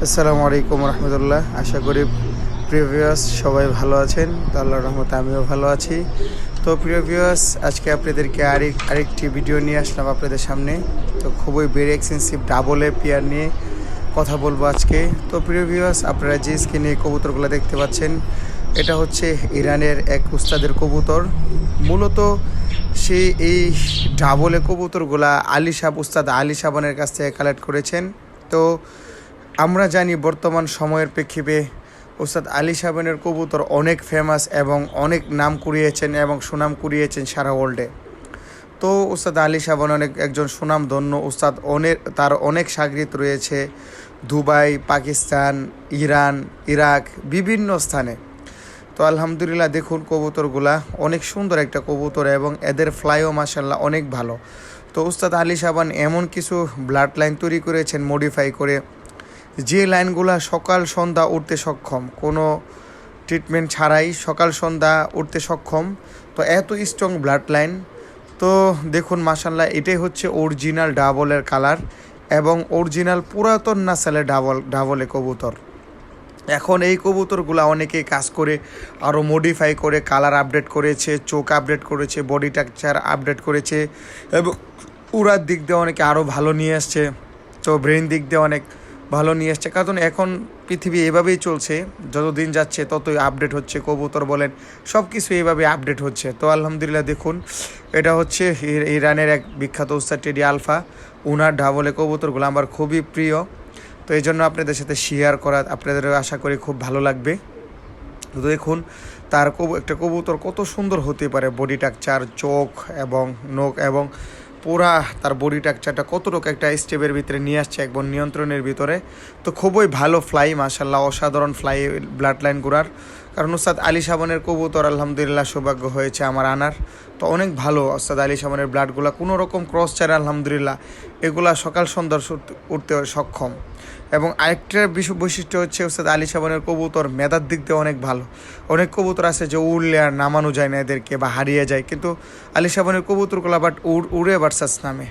আসসালামু আলাইকুম রহমতুল্লাহ। আশা করি প্রিভিয়াস সবাই ভালো আছেন। তো আল্লাহর রহমতে আমিও ভালো আছি। তো প্রিভিয়াস আজকে আপনাদেরকে আরেকটি ভিডিও নিয়ে আসলাম আপনাদের সামনে। তো খুবই very expensive double a pair নিয়ে কথা বলবো আজকে। তো প্রিভিয়াস আপনারা যে স্ক্রিনে কবুতরগুলো দেখতে পাচ্ছেন, এটা হচ্ছে ইরানের এক উস্তাদের কবুতর। মূলত সে এই ডাবলে কবুতরগুলা উস্তাদ আলী সাবানের কাছ থেকে কালেক্ট করেছেন। তো আমরা জানি বর্তমান সময়ের প্রেক্ষিতে উস্তাদ আলী সাবানের কবুতর অনেক ফেমাস এবং অনেক নাম কুড়িয়েছেন এবং সুনাম কুড়িয়েছেন সারা ওয়ার্ল্ডে। তো উস্তাদ আলী সাবান একজন সুনামধন্য উস্তাদ, তার অনেক শাগরিদ রয়েছে দুবাই, পাকিস্তান, ইরান, ইরাক, বিভিন্ন স্থানে। তো আলহামদুলিল্লাহ দেখুন কবুতরগুলা অনেক সুন্দর একটা কবুতর এবং এদের ফ্লাইও মাশাল্লাহ অনেক ভালো। তো উস্তাদ আলী সাবান এমন কিছু ব্লাড লাইন তৈরি করেছেন মডিফাই করে, যে লাইনগুলা সকাল সন্ধ্যা উঠতে সক্ষম, কোনো ট্রিটমেন্ট ছাড়াই সকাল সন্ধ্যা উঠতে সক্ষম। তো এত স্ট্রং ব্লাড লাইন। তো দেখুন মাশাল্লাহ এটাই হচ্ছে অরিজিনাল ডাবলের কালার এবং অরিজিনাল পুরাতন নাসেলের ডাবলে কবুতর। এখন এই কবুতরগুলো অনেকেই কাজ করে আরও মডিফাই করে কালার আপডেট করেছে, চোখ আপডেট করেছে, বডি স্ট্রাকচার আপডেট করেছে এবং উড়ার দিক দিয়ে অনেকে আরও ভালো নিয়ে আসছে। তো ব্রেন দিক দিয়ে অনেক ভালো নিয়ে আসছে, কারণ এখন পৃথিবী এভাবেই চলছে, যত দিন যাচ্ছে ততই আপডেট হচ্ছে। কবুতর বলেন সব কিছু এইভাবে আপডেট হচ্ছে। তো আলহামদুলিল্লাহ দেখুন এটা হচ্ছে ইরানের এক বিখ্যাত উস্তাদ টেডি আলফা। উনার ডাবলে কবুতরগুলো আমার খুবই প্রিয়। তো এই জন্য আপনাদের সাথে শেয়ার করা, আপনাদের আশা করি খুব ভালো লাগবে। তো দেখুন তার একটা কবুতর কত সুন্দর হতে পারে, বডি স্ট্রাকচার, চোখ এবং নখ এবং পুরা তার বডি স্ট্রাকচারটা কতটুকু একটা স্টেপের ভিতরে নিয়ে আসছে, একবার নিয়ন্ত্রণের ভিতরে। তো খুবই ভালো ফ্লাই মাশাল্লাহ, অসাধারণ ফ্লাই ব্লাড লাইন গুড়ার। কারণ উস্তাদ আলী সাবানের কবুতর আলহামদুলিল্লাহ সৌভাগ্য হয়েছে আমার আনার। তো অনেক ভালো উস্তাদ আলী সাবানের ব্লাডগুলো, কোনো রকম ক্রস ছাড়া আলহামদুলিল্লাহ এগুলা সকাল সন্ধ্যার উঠতে সক্ষম। এবং আরেকটা বৈশিষ্ট্য হচ্ছে উস্তাদ আলী সাবানের কবুতর মেধার দিক দিয়ে অনেক ভালো। অনেক কবুতর আছে যে উড়লে আর নামানো যায় না এদেরকে বা হারিয়ে যায়, কিন্তু আলী সাবানের কবুতরগুলো বাট উড়ে ভার্সাস নামে।